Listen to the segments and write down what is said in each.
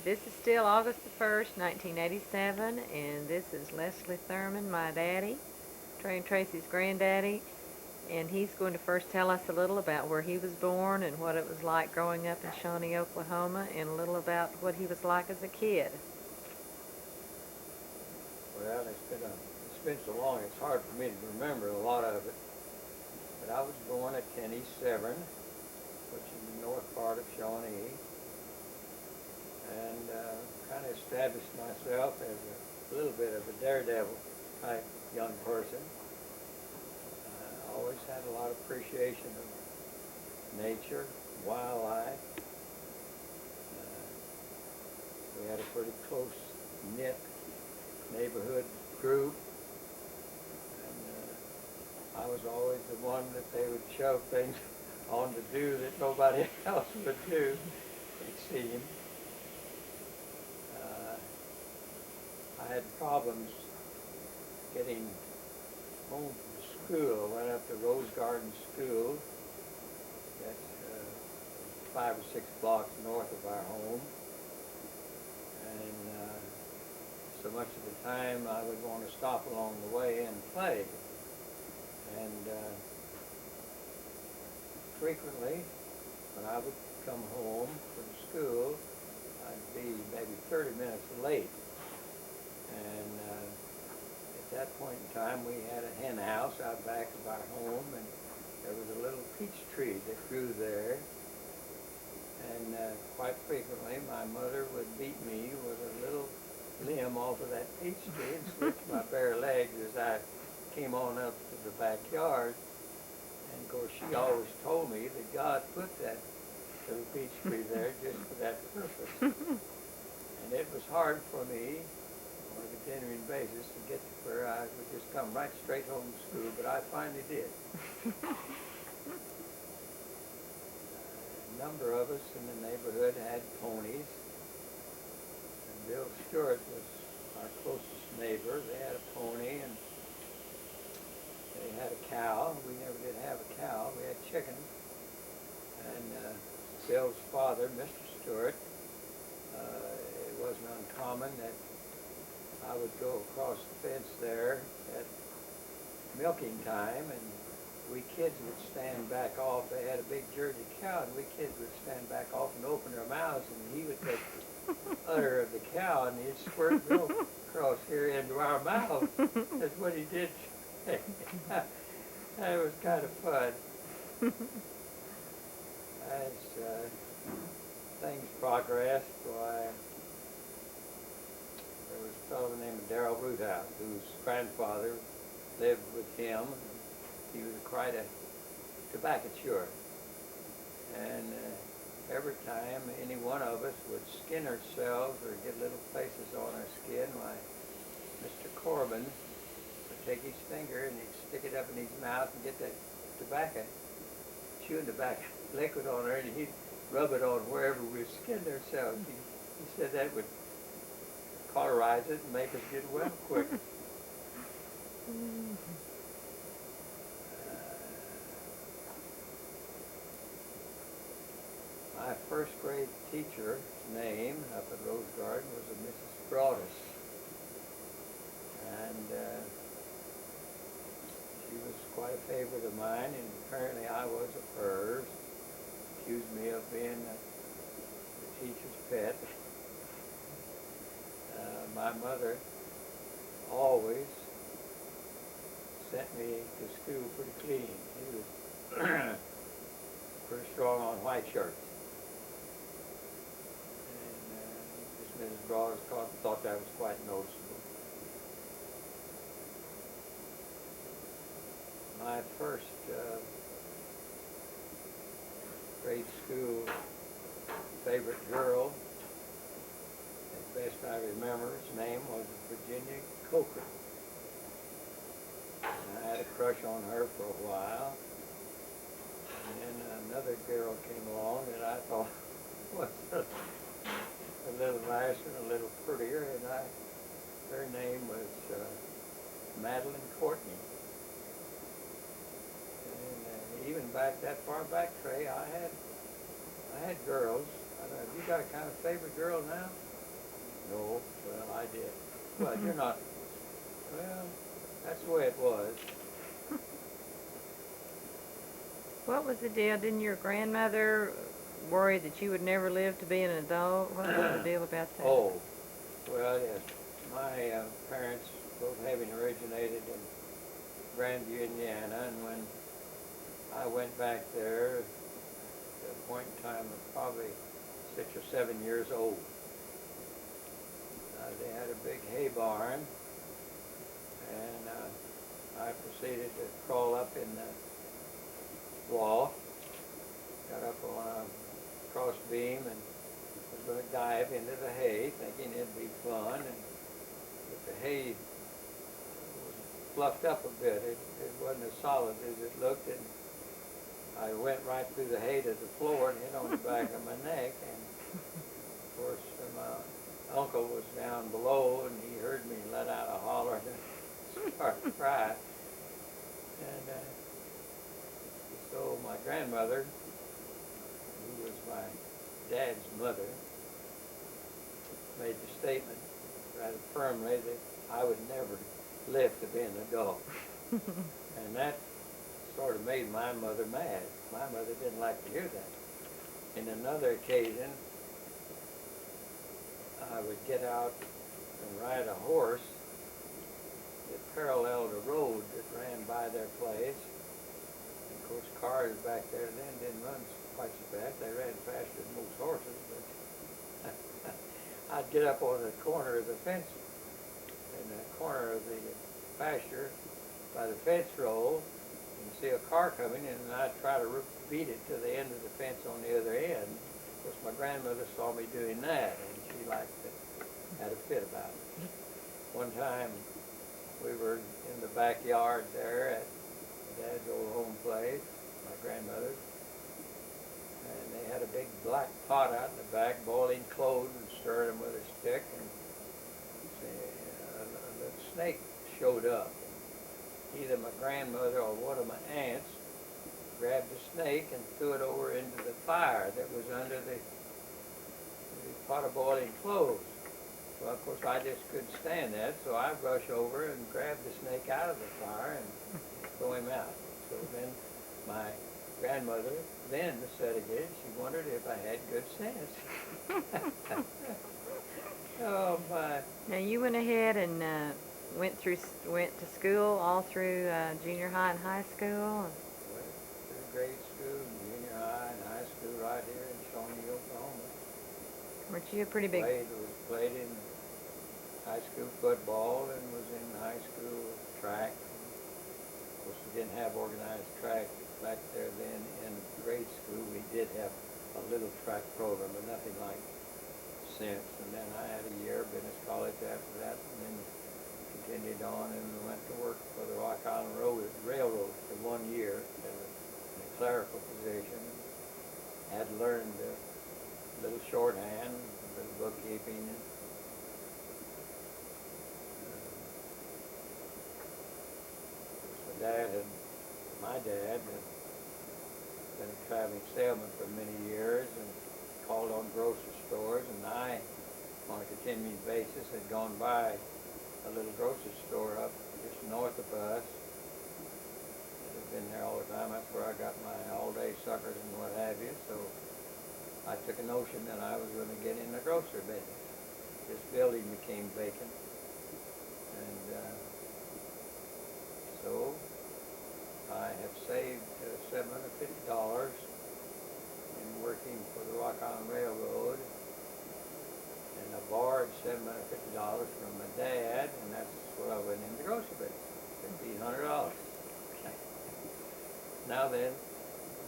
This is still August the 1st, 1987, and this is Leslie Thurman, my daddy, Trey and Tracy's granddaddy, and he's going to first tell us a little about where he was born and what it was like growing up in Shawnee, Oklahoma, and a little about what he was like as a kid. Well, it's been so long, it's hard for me to remember a lot of it. But I was born at 10E7, which is the north part of Shawnee, and kind of established myself as a little bit of a daredevil type young person. I always had a lot of appreciation of nature, wildlife. We had a pretty close-knit neighborhood group, and I was always the one that they would shove things on to do that nobody else would do, it seemed. I had problems getting home from school. I went up to Rose Garden School. That's 5 or 6 blocks north of our home. And so much of the time I would want to stop along the way and play. And frequently, when I would come home from school, I'd be maybe 30 minutes late. And at that point in time, we had a hen house out back of our home, and there was a little peach tree that grew there. And quite frequently, my mother would beat me with a little limb off of that peach tree and switch my bare legs as I came on up to the backyard. And of course, she always told me that God put that little peach tree there just for that purpose. And it was hard for me on a continuing basis to get to where I would just come right straight home from school, but I finally did. A number of us in the neighborhood had ponies, and Bill Stewart was our closest neighbor. They had a pony, and they had a cow. We never did have a cow. We had chickens. And Bill's father, Mr. Stewart, it wasn't uncommon that I would go across the fence there at milking time, and we kids would stand back off. They had a big Jersey cow, and we kids would stand back off and open their mouths, and he would take the udder of the cow, and he'd squirt milk across here into our mouths. That's what he did. That was kind of fun. As things progressed, why, there was a fellow named Darrell Roothouse, whose grandfather lived with him. He was quite a tobacconist. And every time any one of us would skin ourselves or get little places on our skin, why, Mr. Corbin would take his finger and he'd stick it up in his mouth and get that tobacco, chewing tobacco liquid on her, and he'd rub it on wherever we skinned ourselves. He said that would cauterize it and make us get well quicker. My first grade teacher's name up at Rose Garden was a Mrs. Broadus. And she was quite a favorite of mine, and apparently I was of hers. Accused me of being the teacher's pet. My mother always sent me to school pretty clean. She was pretty strong on white shirts. And Mrs. Broadus thought that was quite noticeable. My first grade school favorite girl, as best I remember, his name was Virginia Coker. And I had a crush on her for a while. And then another girl came along that I thought was a little nicer and a little prettier, and her name was Madeline Courtney. And even back that far back, Trey, I had girls. I don't know, have you got a kind of favorite girl now? No, well, I did. Well, you're not, well, that's the way it was. What was the deal? Didn't your grandmother worry that you would never live to be an adult? What was the deal about that? Oh, well, yes. My parents, both having originated in Grandview, Indiana, and when I went back there, at a point in time of probably 6 or 7 years old, they had a big hay barn, and I proceeded to crawl up in the wall, got up on a cross beam, and was going to dive into the hay, thinking it'd be fun. And but the hay was fluffed up a bit. It wasn't as solid as it looked, and I went right through the hay to the floor and hit on the back of my neck. And of course, my uncle was down below, and he heard me let out a holler and start to cry. And so my grandmother, who was my dad's mother, made the statement rather firmly that I would never live to be an adult. And that sort of made my mother mad. My mother didn't like to hear that. In another occasion, I would get out and ride a horse that paralleled a road that ran by their place. And of course, cars back there then didn't run quite so fast. They ran faster than most horses, but I'd get up on the corner of the fence, in the corner of the pasture by the fence row, and see a car coming, and I'd try to beat it to the end of the fence on the other end. Of course, my grandmother saw me doing that, and she liked it, had a fit about it. One time, we were in the backyard there at Dad's old home place, my grandmother's, and they had a big black pot out in the back, boiling cloves and stirring them with a stick, and the snake showed up. Either my grandmother or one of my aunts grabbed the snake and threw it over into the fire that was under the pot of boiling cloves. So of course I just couldn't stand that, so I rushed over and grabbed the snake out of the fire and threw him out. So then my grandmother then said again, she wondered if I had good sense. Oh my. Now you went ahead and went to school all through junior high and high school. Went through grade school, junior high, and high school right here in Shawnee, Oklahoma. Weren't you a pretty big? Played in high school football and was in high school track. Of course, we didn't have organized track back there then. In grade school, we did have a little track program, but nothing like since. And then I had a year of business college after that, and then continued on and went to work for the Rock Island Railroad for 1 year in a clerical position. Had learned a little shorthand, a little bookkeeping. My dad had been a traveling salesman for many years and called on grocery stores, and I, on a continuing basis, had gone by a little grocery store up just north of us. I've been there all the time. That's where I got my all-day suckers and what have you. So I took a notion that I was going to get in the grocery business. This building became vacant, and so I have saved $750 in working for the Rock Island Railroad, and I borrowed $750 from my dad, and that's what I went into the grocery business, $1,500. Now then,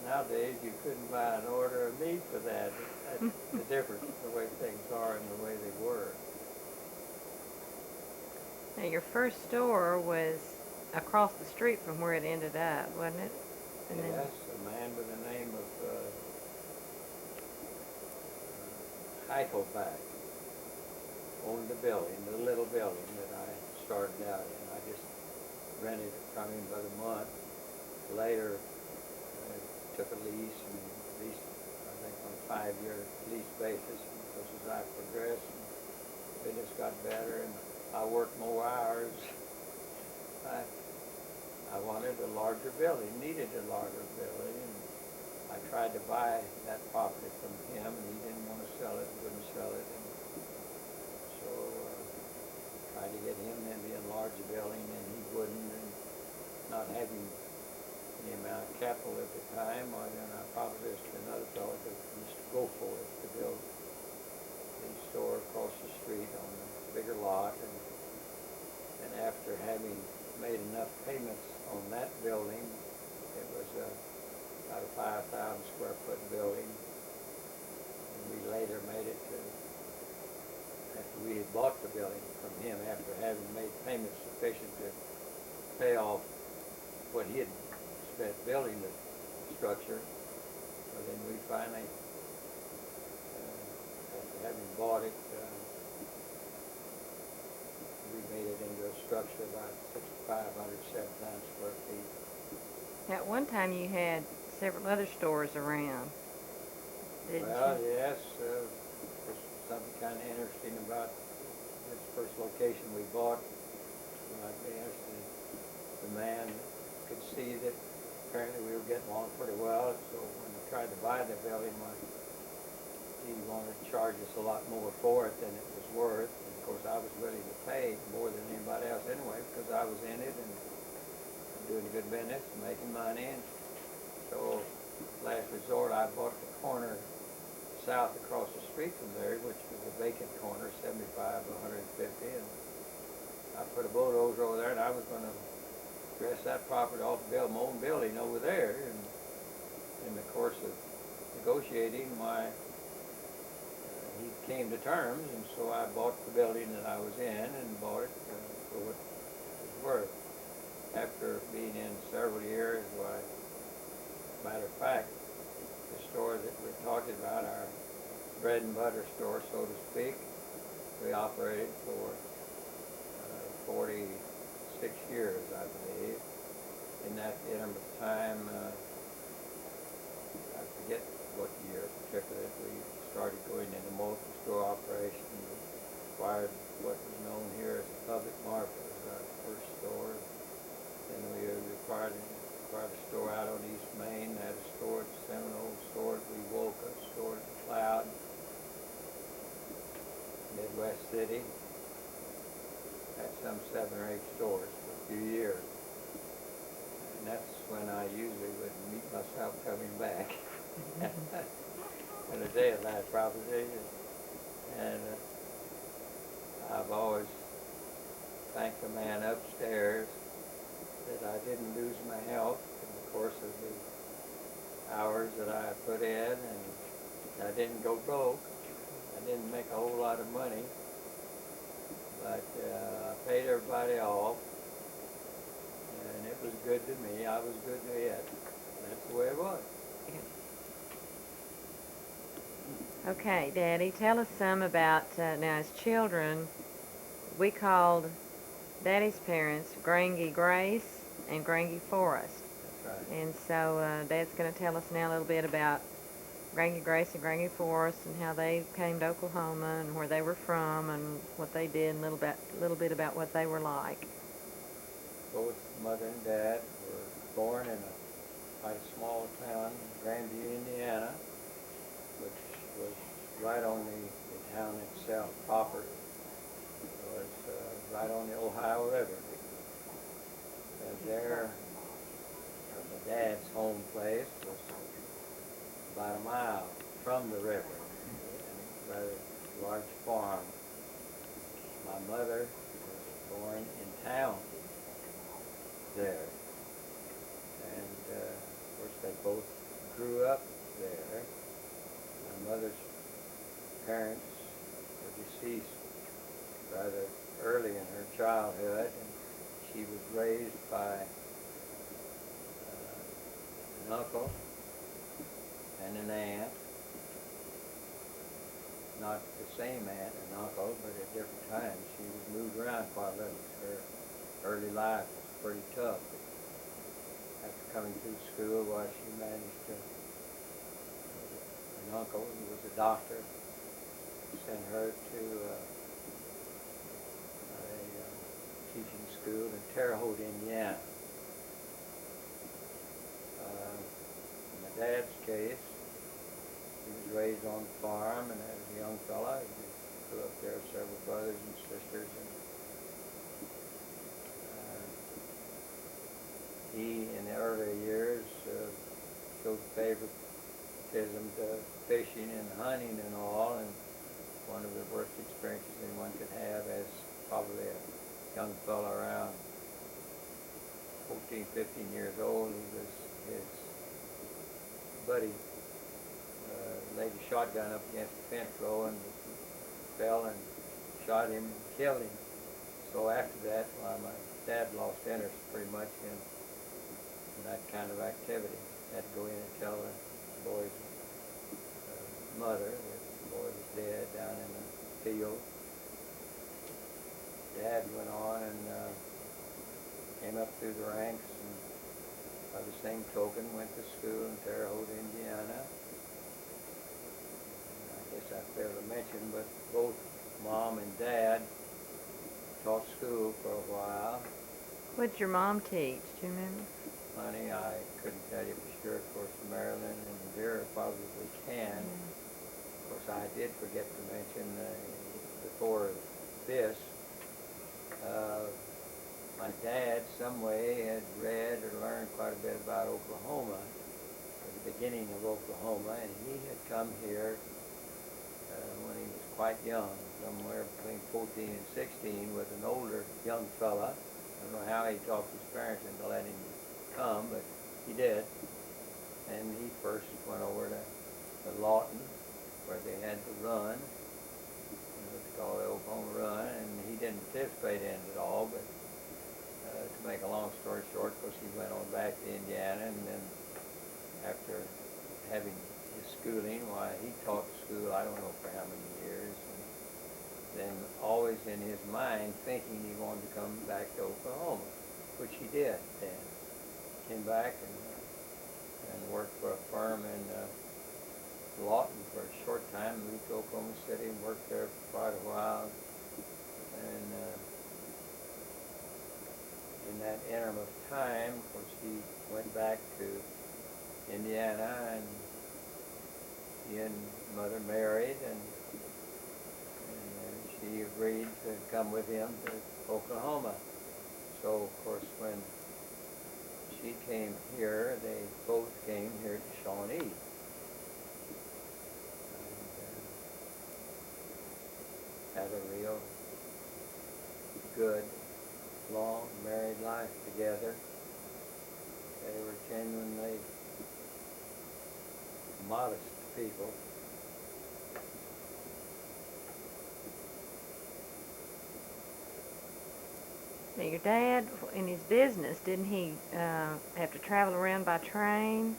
nowadays you couldn't buy an order of meat for that. That's the difference, the way things are and the way they were. Now your first store was across the street from where it ended up, wasn't it? And Yes, a man by the name of Heichelbach owned the building, the little building that I started out in. I just rented it from him by the month. Later, I took a lease and leased, I think, on a 5-year lease basis. Because as I progressed and business got better and I worked more hours, I, I wanted a larger building, needed a larger building, and I tried to buy that property from him, and he didn't want to sell it, wouldn't sell it, and so tried to get him to enlarge the building, and he wouldn't, and not having any amount of capital at the time, or then I proposed to another fellow to just go for it, to build a store across the street on a bigger lot, and after having made enough payments on that building, it was about a 5,000 square foot building, and we later made it to, after we had bought the building from him, after having made payments sufficient to pay off what he had spent building the structure, so then we finally, after having bought it, we made it into a structure about 6,500, 7,000 square feet. At one time you had several other stores around, didn't Well, you? yes, there's something kind of interesting about this first location we bought. It might be interesting. The man could see that apparently we were getting along pretty well, so when we tried to buy the building, he wanted to charge us a lot more for it than it was worth. And of course, I was willing to pay more than anybody else anyway, because I was in it and doing a good business and making money. And so, last resort, I bought the corner south across the street from there, which was a vacant corner, 75 to 150, and I put a bulldozer over there, and I was going to dress that property off and build my own building over there. And in the course of negotiating, he came to terms, and so I bought the building that I was in and bought it for what it was worth. After being in several years, matter of fact, the store that we're talking about, our bread and butter store, so to speak, we operated for 46 years, I believe. In that interim of time, I forget what year particularly, we started going into multi-store operations. We acquired what was known here as the Public Market, was our first store. Then we acquired a store out on East Main, had a store at Seminole, store at Wewoka, store at Cloud, Midwest City. Had some 7 or 8 stores for a few years. And that's when I usually would meet myself coming back. On the day of that proposition. And I've always thanked the man upstairs that I didn't lose my health in the course of the hours that I put in, and I didn't go broke. I didn't make a whole lot of money, but I paid everybody off, and it was good to me. I was good to it. That's the way it was. Okay, Daddy, tell us some about, now as children, we called Daddy's parents Grangy Grace and Grangy Forrest. That's right. And so Dad's going to tell us now a little bit about Grangy Grace and Grangy Forrest and how they came to Oklahoma and where they were from and what they did and a little bit about what they were like. Both mother and dad were born in quite a small town, Grandview, Indiana, which was right on the town itself proper. It was right on the Ohio River. And there, my dad's home place was about a mile from the river, and a rather large farm. My mother was born in town there, and of course they both grew up there. My mother's parents were deceased rather early in her childhood, and she was raised by an uncle and an aunt, not the same aunt and uncle, but at different times. She was moved around quite a little. Her early life was pretty tough. After coming through school, she managed to, an uncle who was a doctor, sent her to school in Terre Haute, Indiana. In my dad's case, he was raised on the farm, and as a young fella, he grew up there, several brothers and sisters, and he, in the earlier years, showed favoritism to fishing and hunting and all, and one of the worst experiences anyone could have as probably a young fella around 14, 15 years old. His buddy laid a shotgun up against the fence row and fell and shot him and killed him. So after that, my dad lost interest pretty much in that kind of activity. Had to go in and tell the boy's mother that the boy was dead down in the field. Dad went on and came up through the ranks, and by the same token went to school in Terre Haute, Indiana. And I guess I failed to mention, but both Mom and Dad taught school for a while. What did your mom teach? Do you remember? Honey, I couldn't tell you for sure. Of course, Marilyn and Vera probably can. Of course, I did forget to mention before this, my dad some way had read or learned quite a bit about Oklahoma, the beginning of Oklahoma, and he had come here when he was quite young, somewhere between 14 and 16, with an older young fella. I don't know how he talked his parents into letting him come, but he did. And he first went over to Lawton, where they had the run, what's called the Oklahoma Run, and he didn't participate in it at all, but to make a long story short, of course, he went on back to Indiana, and then after having his schooling, why he taught school, I don't know for how many years, and then always in his mind thinking he wanted to come back to Oklahoma, which he did then. Came back and worked for a firm in Lawton for a short time, moved to Oklahoma City and worked there for quite a while. And in that interim of time, of course, he went back to Indiana, and he and Mother married, and she agreed to come with him to Oklahoma. So, of course, when she came here, they both came here to Shawnee. And, had a real good, long married life together. They were genuinely modest people. Now, your dad, in his business, didn't he have to travel around by train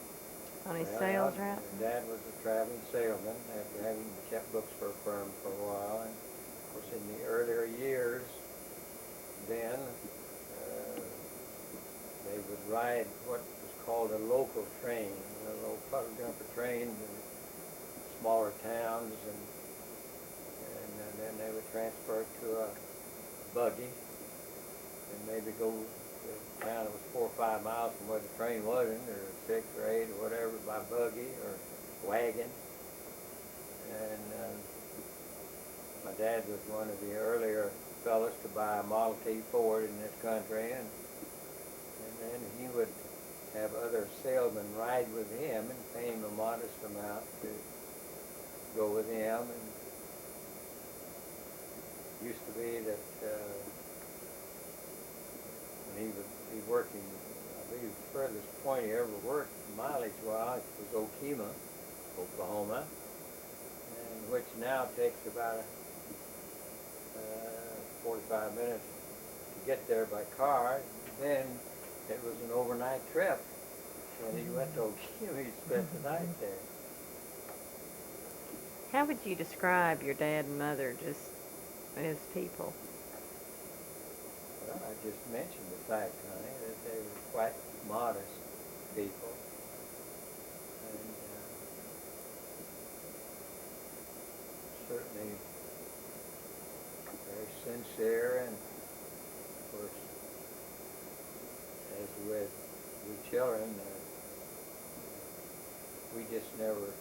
on his sales route? Dad was a traveling salesman after having kept books for a firm for a while. And of course, in the earlier years, then they would ride what was called a local train, a little puddle jumper train in smaller towns, and then they would transfer it to a buggy and maybe go to a town that was 4 or 5 miles from where the train wasn't, or 6 or 8 or whatever, by buggy or wagon. And my dad was one of the earlier fellas to buy a Model T Ford in this country, and then he would have other salesmen ride with him and pay him a modest amount to go with him. And it used to be that when he would be working, I believe the furthest point he ever worked mileage-wise was Okemah, Oklahoma, and which now takes about 45 minutes to get there by car. Then it was an overnight trip. When he went to Okemah, he spent the night there. How would you describe your dad and mother just as people? Well, I just mentioned the fact, honey, that they were quite modest people. And certainly very sincere, and of course just never,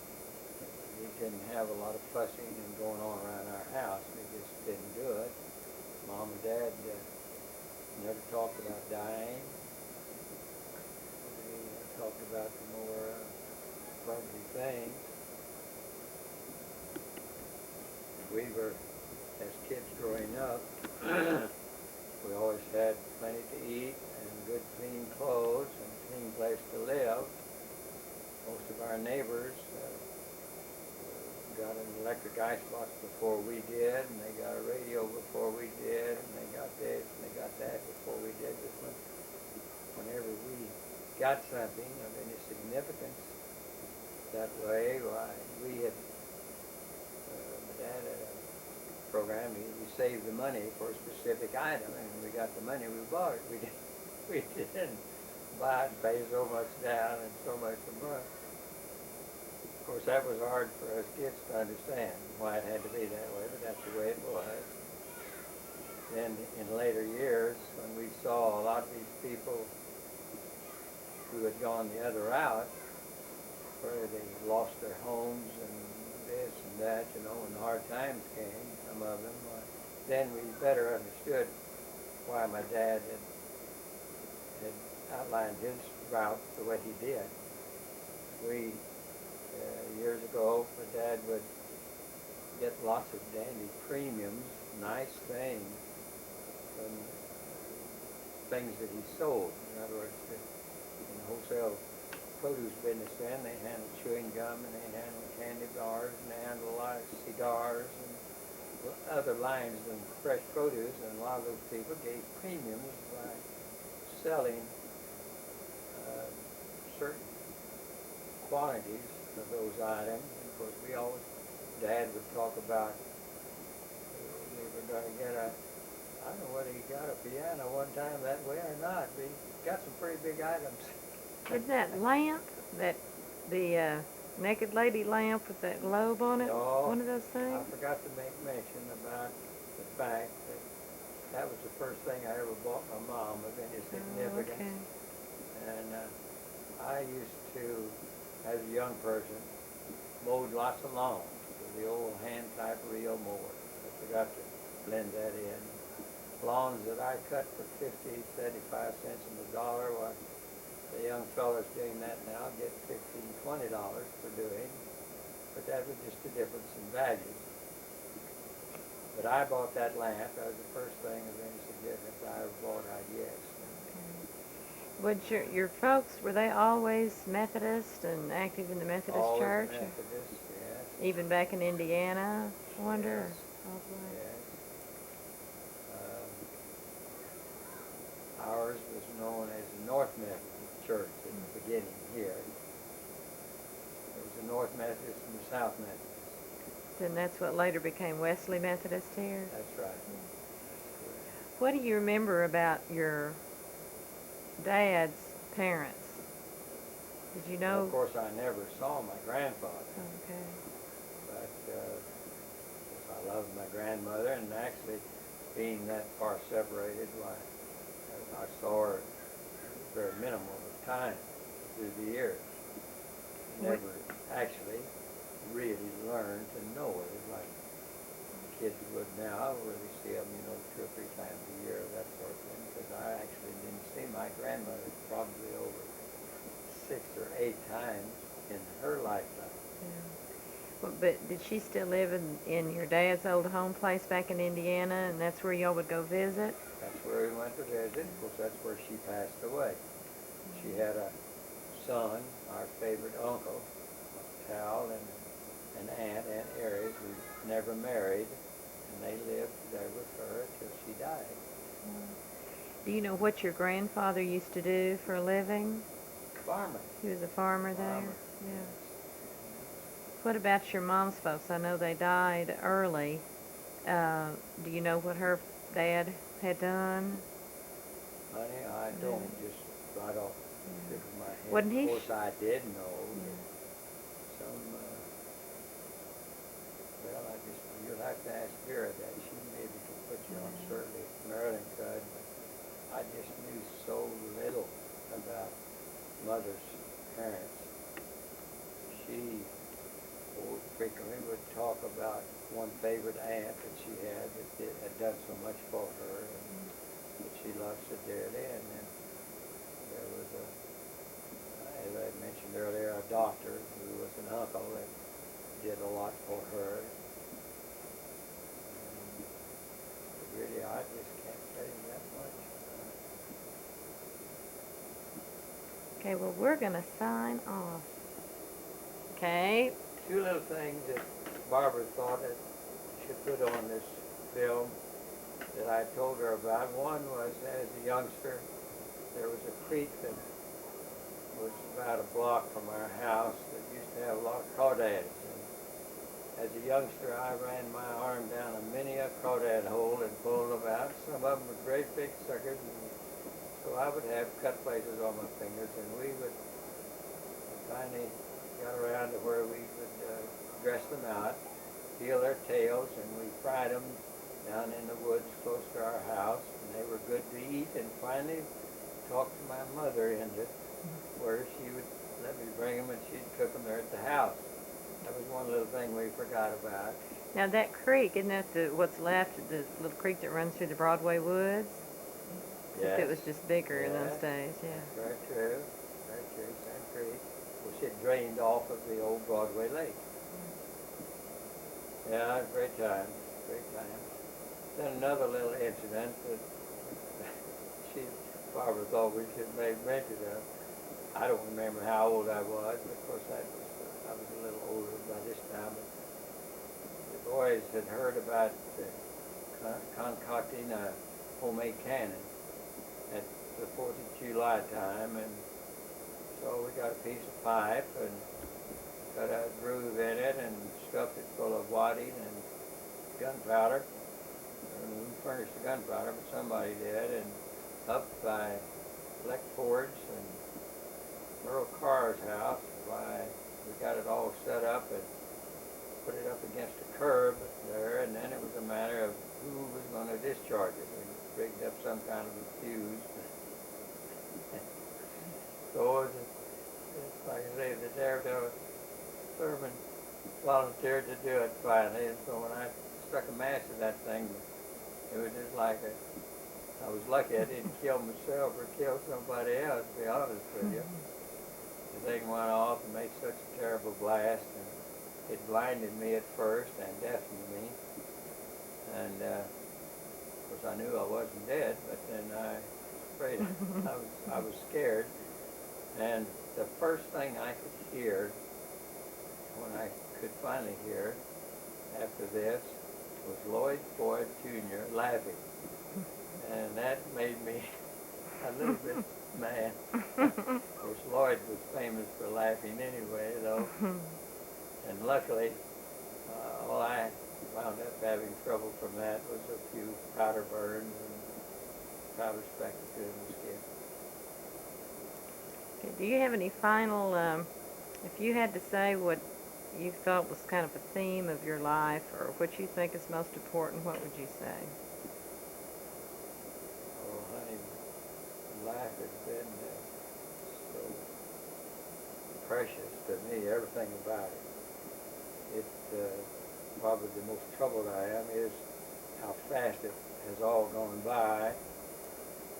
we didn't have a lot of fussing and going on around our house. We just didn't do it. Mom and Dad never talked about dying. We talked about the more flimsy things. We were, as kids growing up, we always had plenty to eat and good clean clothes and a clean place to live. Most of our neighbors got an electric icebox before we did, and they got a radio before we did, and they got this and they got that before we did. But whenever we got something of any significance that way, why, we had, my dad had a program, we saved the money for a specific item, and when we got the money, we bought it. We didn't buy it and pay so much down and so much a month. Of course, that was hard for us kids to understand why it had to be that way, but that's the way it was. Then in later years, when we saw a lot of these people who had gone the other route, where they lost their homes and this and that, you know, when the hard times came, some of them, then we better understood why my dad had outlined his route the way he did. We, years ago, my dad would get lots of dandy premiums, nice things, from things that he sold. In other words, in the wholesale produce business then, they handled chewing gum, and they handled candy bars, and they handled a lot of cigars and other lines than fresh produce, and a lot of those people gave premiums by selling certain quantities of those items. And of course, we always, Dad would talk about we were going to get I don't know whether he got a piano one time that way or not, but he got some pretty big items. Isn't that lamp, that the naked lady lamp with that globe on it? No, one of those things? I forgot to make mention about the fact that that was the first thing I ever bought my mom of any significance. Oh, okay. And I used to, as a young person, mowed lots of lawns with the old hand-type reel mower. I forgot to blend that in. Lawns that I cut for 50, 75 cents on the dollar, while the young fellas doing that now get $15, $20 for doing. But that was just a difference in values. But I bought that lamp. That was the first thing of any significance I ever bought, I guess. Would your folks, were they always Methodist and active in the Methodist Always church? Methodist, yes. Even back in Indiana, I wonder? Yes. All the way. Yes. Ours was known as the North Methodist Church in the beginning here. There was the North Methodist and the South Methodist. Then that's what later became Wesley Methodist here? That's right. What do you remember about your dad's parents? Did you know? Well, of course, I never saw my grandfather. Okay. But I loved my grandmother, and actually being that far separated, why, I saw her very minimal of time through the years. Never actually really learned to know her like kids would now, where they see them, 2 or 3 times a year, that sort of thing. Because I actually didn't see my grandmother probably over 6 or 8 times in her lifetime. Yeah. Well, but did she still live in your dad's old home place back in Indiana, and that's where y'all would go visit? That's where we went to visit. Of course, that's where she passed away. She had a son, our favorite uncle, Cal, and an aunt, Aunt Aries, who never married, and they lived there with her until she died. Do you know what your grandfather used to do for a living? Farmer. He was a farmer there? Farmer. Yeah. What about your mom's folks? I know they died early. Do you know what her dad had done? Honey, I don't just right off the tip of my head. Wasn't he Of course, I did know Yeah. some, you'll have to ask Vera that. She maybe can put you on certainly Marilyn could, but I just knew so little about Mother's parents. She frequently would talk about one favorite aunt that she had that had done so much for her and that she loved so dearly. And then there was as I mentioned earlier, a doctor who was an uncle that did a lot for her. And really, I just can't tell you that much. Okay, well, we're going to sign off. Okay. Two little things that Barbara thought that she should put on this film that I told her about. One was, as a youngster, there was a creek that was about a block from our house that used to have a lot of crawdads. And as a youngster, I ran my arm down many a crawdad hole and pulled them out. Some of them were great big suckers, and so I would have cut places on my fingers, and we would finally got around to where we would dress them out, peel their tails, and we fried them down in the woods close to our house, and they were good to eat. And finally talked my mother into where she would let me bring them, and she'd cook them there at the house. That was one little thing we forgot about. Now that creek, isn't that what's left, the little creek that runs through the Broadway woods? Yes. It was just bigger in those days, yeah. Very true, Same Creek, which had drained off of the old Broadway lake. Yeah, great time. Then another little incident that Barbara thought we should make mention of. I don't remember how old I was, but of course I was a little older by this time. But the boys had heard about concocting a homemade cannon at the 4th of July time, and so we got a piece of pipe and cut a groove in it and stuffed it full of wadding and gunpowder. We furnished the gunpowder, but somebody did, and up by Fleck Ford's and Earl Carr's house, we got it all set up and put it up against a curb there, and then it was a matter of who was going to discharge it. We rigged up some kind of a fuse. So it was, like I say, the daredevil Thurman volunteered to do it finally, and so when I struck a match to that thing, it was just like I was lucky I didn't kill myself or kill somebody else, to be honest with you. The thing went off and made such a terrible blast, and it blinded me at first and deafened me. And of course I knew I wasn't dead, but then I was afraid. I was scared. And the first thing I could hear, when I could finally hear after this, was Lloyd Boyd Jr. laughing. And that made me a little bit mad. Of course, Lloyd was famous for laughing anyway, though. And luckily, all I wound up having trouble from that was a few powder burns and powder speck to the skin. Okay, do you have any final, if you had to say what you thought was kind of a theme of your life, or what you think is most important, what would you say? Oh, honey, life has been so precious to me, everything about it. Probably the most troubled I am is how fast it has all gone by,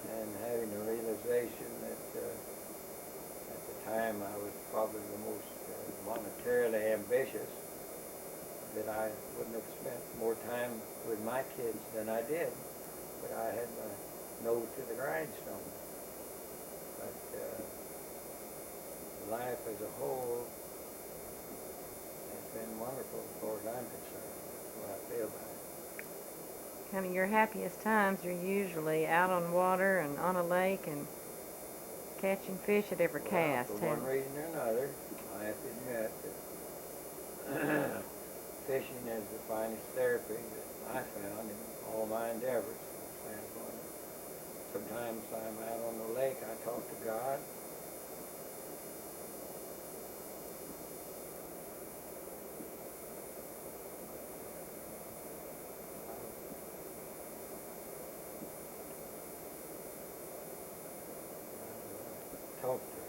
and having the realization that at the time I was probably the most monetarily ambitious, that I wouldn't have spent more time with my kids than I did, but I had my nose to the grindstone. But life as a whole has been wonderful as far as I'm concerned. That's what I feel about it. Kind of your happiest times are usually out on water and on a lake and catching fish at every cast. For one reason or another, I have to admit that fishing is the finest therapy that I found in all my endeavors. Sometimes I'm out on the lake, I talk to God. Talk to